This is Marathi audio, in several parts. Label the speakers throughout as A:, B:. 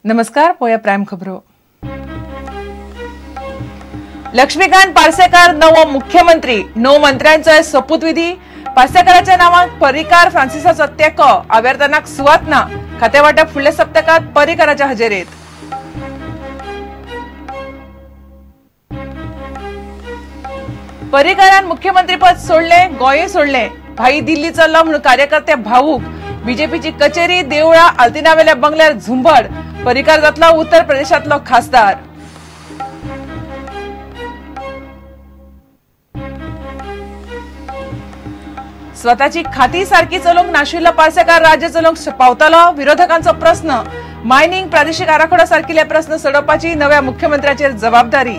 A: नमस्कार, पोया प्राइम खबरो। लक्ष्मीकांत पार्सेकर नवो मुख्यमंत्री, 9 मंत्र्यांचो शपथविधी। पार्सेकराच्या नावाक पर्रीकार फ्रांसिसाचो तेको, आवेर्तानाक सुवात ना। खाते वाटप फुडल्या सप्तकात पर्रीकाराच्या हजेरेत। पर्रीकारान मुख्यमंत्रीपद सोडले, गोंय सोडले। भाई दिल्ली चल्लो म्हणून कार्यकर्ते भावूक। बीजेपीची कचेरी, देवळा, आल्तिनावेल्या बंगल्यार झुंबड। पर्रीकार जातलो उत्तर प्रदेशातलो खासदार। स्वताची खाती सारखी चलोवंक नाशिल्लो पार्सेकार राज्य चलोवंक पावतलो, विरोधकांचो प्रश्न। मायनिंग प्रादेशीक आराखडो सारकिले प्रश्न सोडोवपाची नव्या मुख्यमंत्र्याचेर जबाबदारी।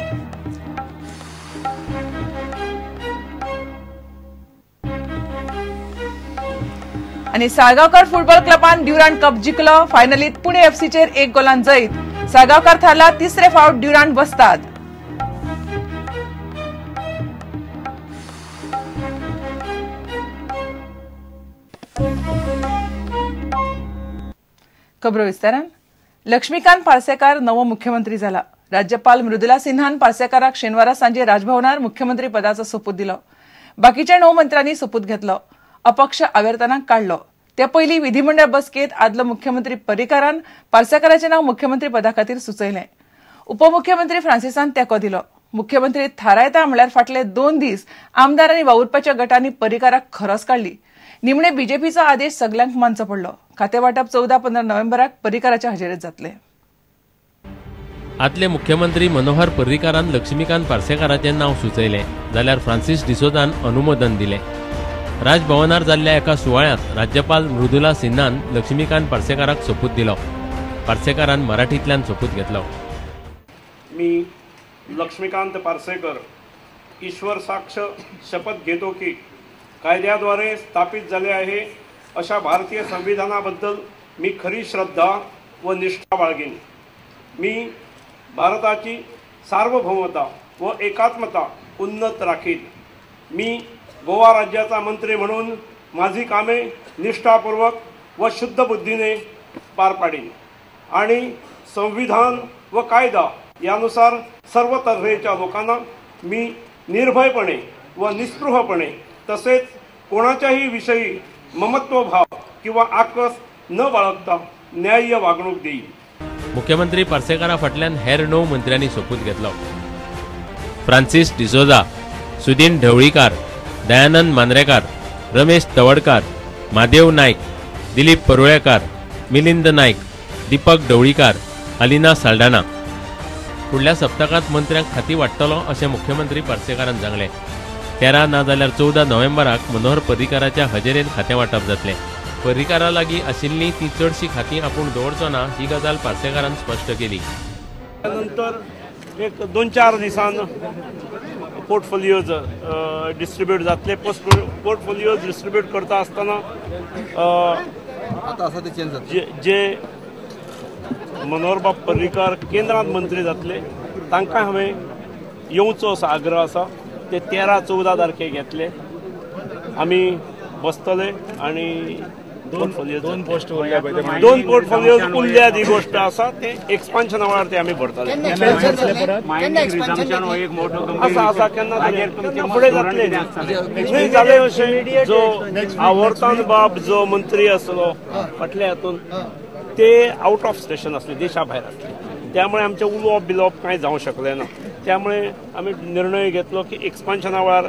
A: आणि साळगावकर फुटबॉल क्लबान ड्युरांड कप जिखलो। फायनलीत पुणे एफसीचेर 1 गोलान जैत। साळगावकर थारला तिसरे फावट ड्युरांड बसतात। खबरो विस्तारान। लक्ष्मीकांत पार्सेकर नवो मुख्यमंत्री जाला। राज्यपाल मृदुला सिन्हान पार्सेकाराक शेनवारा सांजे राजभवनार मुख्यमंत्री पदाचो सोपूत दिलो। बाकीच्या 9 मंत्र्यांनी सोपूत घेतलो। अपक्ष आवेर्तानाक काढलो। त्या पयली विधिमंडळ बसकेत आदलो मुख्यमंत्री पर्रीकारान पार्सेकराचे नाव मुख्यमंत्री पदा खातीर सुचयलें। उपमुख्यमंत्री फ्रांसिसान तेको दिलो। मुख्यमंत्री थारायता म्हळ्यार फाटले 2 दीस आमदार आनी वावुरपाच्या गटांनी पर्रीकाराक खरस काढली। निमणे बीजेपीचो आदेश सगळ्यांक मानचो पडलो। खाते वाटप 14-15 नोव्हेंबराक पर्रीकाराच्या हजेरेत जातले।
B: आदले मुख्यमंत्री मनोहर पर्रीकारान लक्ष्मीकांत पार्सेकाराचें नाव सुचयलें, जाल्यार फ्रांसीस डिसोजान अनुमोदन दिलें। राजभवनार जाल्ल्या एका सुवाळ्यांत राज्यपाल मृदुला सिन्हान लक्ष्मीकांत पार्सेकाराक सोपूत दिलो। पार्सेकारान मराठींतल्यान सोपूत घेतलो।
C: मी लक्ष्मीकांत पार्सेकर ईश्वर साक्ष शपथ घेतो की कायद्याद्वारे स्थापित झाले आहे अशा भारतीय संविधानाबद्दल मी खरी श्रद्धा व निष्ठा बाळगेन। मी भारताची सार्वभौमता व एकात्मता उन्नत राखीन। मी गोवा राज्याचा मंत्री म्हणून माझी कामे निष्ठापूर्वक व शुद्ध बुद्धीने पार पाडीन आणि संविधान व कायदा यानुसार सर्व तऱ्हेच्या लोकांना मी निर्भयपणे व निस्पृहपणे तसेच कोणाच्याही विषयी ममत्वभाव किंवा आकस न बाळगता न्याय्य वागणूक देईन।
B: मुख्यमंत्री पार्सेकारा फाटल्यान हेर 9 मंत्र्यांनी सोपूत घेतलो। फ्रांसीस डिसोजा, सुदीन ढवळीकार, दयानंद मांद्रेकार, रमेश तवडकार, महादेव नायक, दिलीप परुळेकार, मिलिंद नायक, दीपक ढवळीकार, अलिना साल्ढाणा। फुडल्या सप्तकात मंत्र्यांक खाती वाडटलो अशें मुख्यमंत्री पार्सेकारान सांगलें। 13 ना जाल्यार 14 नोव्हेंबराक मनोहर पर्रीकाराच्या हजेरेन खातें वाटप जातलें। पर्रीकारा लागीं आशिल्लीं ती चडशीं खातीं आपूण दवरचो ना ही गजाल पार्सेकारान स्पश्ट केली।
C: त्यानंतर एक 2-4 दिसान पोर्टफोलियोज डिस्ट्रीब्यूट जातले। पोर्टफोलियोज डिस्ट्रीब्यूट करता आसतना जे मनोहर बाब पर्रीकार केंद्रांत मंत्री जातले तांकां हांवें येवचो असो आग्रह आसा। ते 13-14 तारखेक येतले। आमी बसतले आणि दोन पोर्टफोलियोज उरल्या ती गोष्ट आसा ते एक्सपान्शना वेळार ते आमी भरतले। आसा केन्ना फुडें जातले नाही जालें अशें। जो आवर्तान बाब जो मंत्री आसलो फाटल्या हातून ते आउट ऑफ स्टेशन असले, देशा भायर असले, त्यामुळे आमचे उलोवप बिलोवप कांय जावंक शकलें ना। त्यामुळे आमी निर्णय घेतलो की एक्सपान्शना वेळार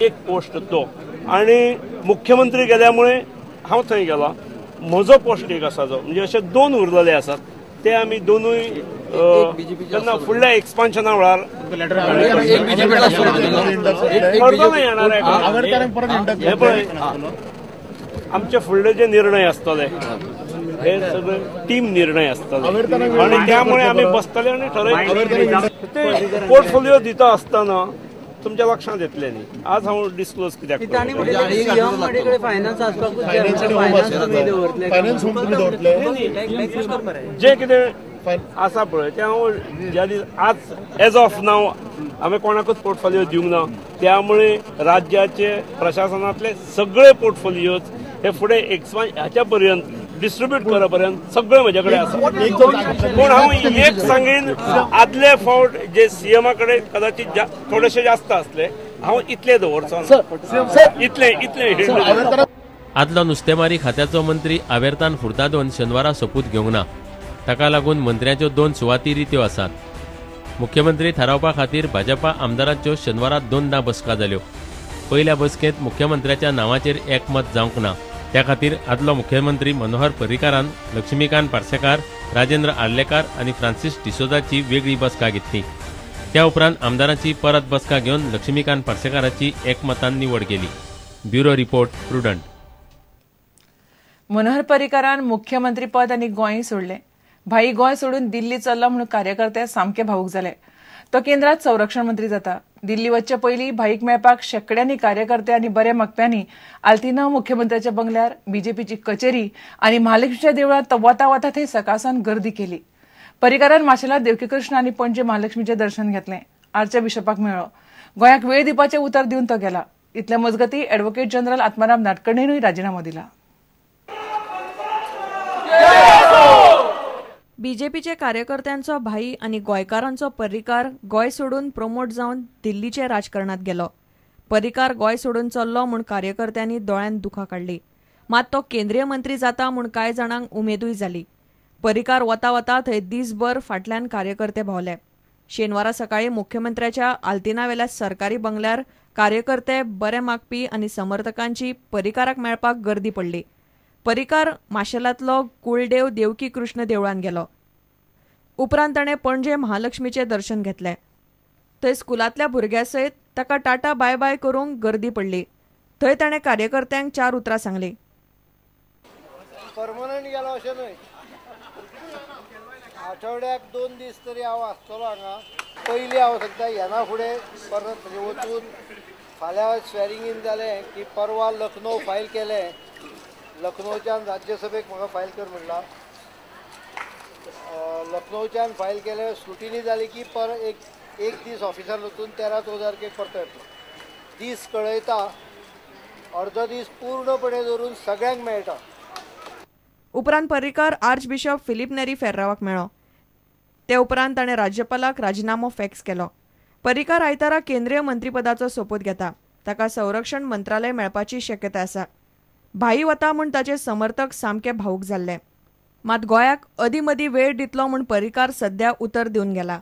C: एक पोस्ट तो आणि मुख्यमंत्री गेल्यामुळे हांव थंय गेला। म्हजो पोस्ट एक आसा जो म्हणजे अशे 2 उरलेले आसात ते आमी दोनूय जेन्ना फुडल्या एक्सपान्शना वेळार आमचे फुडले जे निर्णय आसतले हे सगळे टीम निर्णय आसतले आणि त्यामुळे आमी बसतले आणि ठरयतले। पोर्टफोलियो दिता आसतना तुमच्या लक्षात येतले न्ही। आज हांव डिस्क्लोज कित्याक जे कितें आसा पळय ते हांव ज्या दीस आज एज ऑफ नाव आम्ही कोणाकूच पोर्टफोलियो दिवंक ना। त्यामुळे राज्याचे प्रशासनातले सगळे पोर्टफोलियोज हे फुडें हाच्या पर्यंत डिस्ट्रीब्यूट करपर्यंत सगळे म्हजे कडेन आसा. पूण हांव एक सांगीन, आदले फावट जे सीएमा कडेन कदाचित थोडेशे जास्त आसले, हांव इतले दवरचो इतले.
B: आदलो नुस्तेमारी खात्याचो मंत्री आवेर्तान फुर्तादोन शेनवारा सोपूत घेवंक ना. ताका लागून मंत्र्याच्यो 2 सुवाती रित्यो आसात. मुख्यमंत्री थारावपा खातीर भाजपा आमदारांच्यो शेनवारा 2दा बसका जाल्यो. पयल्या बसकेंत मुख्यमंत्र्याच्या नांवाचेर एकमत जावंक ना. त्या खातीर आदलो मुख्यमंत्री मनोहर पर्रीकारान लक्ष्मीकांत पार्सेकार, राजेंद्र आर्लेकार आनी फ्रांसीस डिसोजाची वेगळी बसका घेतली. त्या उपरांत आमदारांची परत बसका घेवन लक्ष्मीकांत पार्सेकाराची एकमतान निवड केली. Bureau report, Prudent.
A: मनोहर पर्रीकारान मुख्यमंत्री पद आनी गोंय सोडले. भाई गोंय सोडून दिल्ली चल्लो म्हणून कार्यकर्ते सामके भावूक जाले. तो केंद्रात संरक्षण मंत्री जाता. दिल्ली वच्चे पयलीं भाईक मेळपाक शेकड्यांनी कार्यकर्ते आनी बरे मागप्यांनी आल्तिनो मुख्यमंत्र्याच्या बंगल्यार, बीजेपीची कचेरी आनी महालक्ष्मीच्या देवळात वता वता थंय सकाळसान गर्दी केली. पर्रीकारान माशेलात देवकी कृष्ण आनी पणजे महालक्ष्मीचें दर्शन घेतलें. आर्च बिशपाक मेळ्ळो. गोंयाक वेळ दिवपाचें उतर दिवन तो गेला. इतले मजगतीं एडव्होकेट जनरल आत्माराम नाडकर्णीनूय राजिनामो दिला.
D: बीजेपीचे कार्यकर्त्यांचो भाई आणि गोंयकारांचो पर्रीकार गोंय सोडून प्रमोट जावन दिल्लीचे राजकारणात गेलो. पर्रीकार गोंय सोडून चल्लो म्हूण कार्यकर्त्यांनी दोळ्यांत दुखां काडली. मात तो केंद्रीय मंत्री जाता म्हूण कांय जाणांक उमेदूय जाली. पर्रीकार वता वता थंय दीसभर फाटल्यान कार्यकर्ते भोंवले. शेनवारा सकाळी मुख्यमंत्र्याच्या आल्तिनावेल्या सरकारी बंगल्यार कार्यकर्ते, बरे मागपी आनी समर्थकांची पर्रीकाराक मेळपाक गर्दी पडली. पर्रीकार माशेलांतलो कुळदेव देवकी कृष्ण देवळान गेलो. उपरांत ताणें पणजे महालक्ष्मीचें दर्शन घेतलें. थंय स्कुलांतल्या भुरग्यां सयत ताका टाटा बाय बाय करूंक गर्दी पडली. थंय ताणें कार्यकर्त्यांक 4 उतरां सांगलीं.
E: परमनंट गेलो अशें न्हय, आठवड्याक 2 दीस तरी हांव आसतलो हांगा. पयलीं हांव सांगता येना फुडें परत म्हणजे वचून फाल्यां स्वेरिंग इन जालें की परवा लखनौ फायल केलें. लखनौच्यान राज्यसभेक म्हाका फायल कर म्हणला. लखनौच्यान फायल केलें, स्क्रुटिनी जाली की एक दीस ऑफिसार वचून 13,000 परतो येतलो. दीस कळयता, अर्दो दीस पूर्णपणे धरून सगळ्यांक मेळटा.
D: उपरांत पर्रीकार आर्च बिशप फिलीप नेरी फेर्रावाक मेळ्ळो. ते उपरांत ताणें राज्यपालाक राजिनामो फॅक्स केलो. पर्रीकार आयतारा केंद्रीय मंत्रीपदाचो सोपूत घेता. ताका संरक्षण मंत्रालय मेळपाची शक्यताय आसा. भाई वता म्हूण ताचे समर्थक सामके भावूक जाल्ले. मात गोंयाक अदीमदीं वेळ दितलो म्हूण पर्रीकार सध्या उतर दिवन गेला.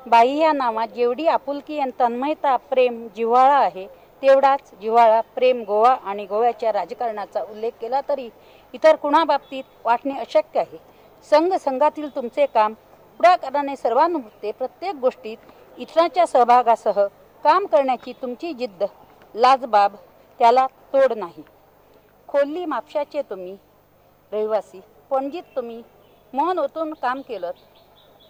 F: बाई या नावात जेवढी आपुलकी आणि तन्मयता, प्रेम, जिव्हाळा आहे, तेवढाच जिव्हाळा, प्रेम गोवा आणि गोव्याच्या राजकारणाचा उल्लेख केला तरी इतर कुणा बाबतीत वाटणे अशक्य आहे. संघातील तुमचे काम, पुढाकाराने सर्वानुभूते, प्रत्येक गोष्टीत इतरांच्या सहभागासह काम करण्याची तुमची जिद्द, लाजबाब, त्याला तोड नाही. खोल्ली म्हापशाचे तुम्ही रहिवासी, पणजीत तुम्ही मन ओतून काम केलं.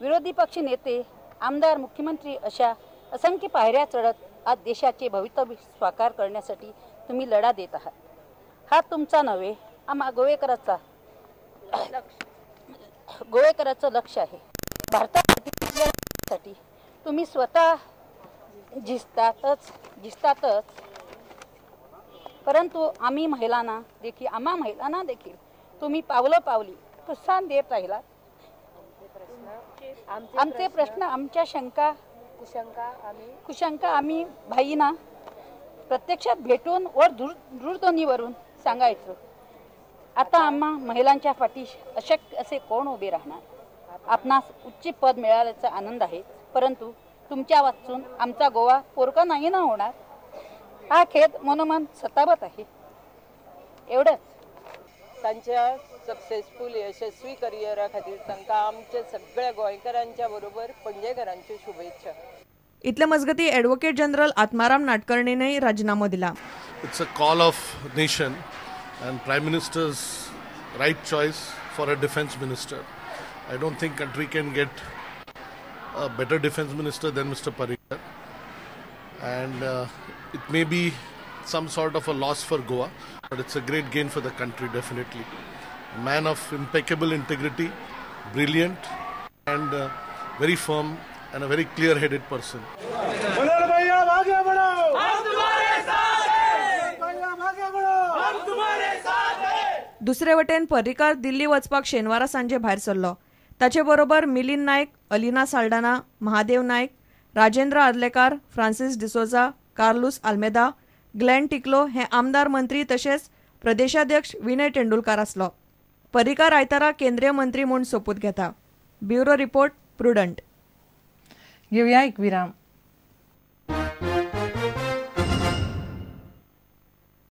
F: विरोधी पक्ष नेते, आमदार, मुख्यमंत्री अशा असंख्य पायऱ्या चढत आज देशाचे भवितव्य साकार करण्यासाठी तुम्ही लढा देत आहात. हा तुमचा नव्हे, आम्हा गोवेकराचं लक्ष आहे. भारतासाठी तुम्ही स्वतः झिजतातच, परंतु आम्हा महिलांना देखील तुम्ही पावली प्रोत्साहन देत राहिलात. आमचे प्रश्न, आमच्या कुशंका आम्ही भाईंना प्रत्यक्षात भेटून वर दूरध्वनीवरून सांगायचो. आता आम्हा महिलांच्या पाठी अशक्य असे कोण उभे राहणार. आपणास उच्च पद मिळाल्याचा आनंद आहे, परंतु तुमच्या वाचून आमचा गोवा पोरका नाही ना होणार. हा खेद मनोमन सतावत आहे. एवढंच.
G: तांच्या सक्सेसफुल यशस्वी करियरा खातीर तांकां आमच्या सगळ्या गोंयकारांच्या बरोबर पणजेकरांच्यो शुभेच्छा.
D: इतले मजगती एडव्होकेट जनरल आत्माराम नाडकर्णीनय राजीनामो दिला.
H: It's a call of nation and Prime Minister's right choice for a defense minister. I don't think country can get a better defense minister than Mr. Parrikar. And it may be some sort of a loss for Goa, but it's a great gain for the country, definitely. A man of impeccable integrity, brilliant and very firm and a very clear-headed person.
D: दुसरे वटेन पर्रीकार दिल्ली वचपाक शेनवारा सांजे भायर सरलो. ताचे बरोबर मिलिंद नायक, अलिना साल्डाना, महादेव नायक, राजेंद्र आर्लेकार, फ्रांसिस डिसोजा, कार्लोस आल्मेदा, ग्लेन टिकलो हे आमदार मंत्री तशेंच प्रदेशाध्यक्ष विनय तेंडुलकार आसलो. पर्रीकार आयतारा केंद्रीय मंत्री म्हूण सोपूत घेता. Bureau report prudent.
A: घेऊया एक विराम.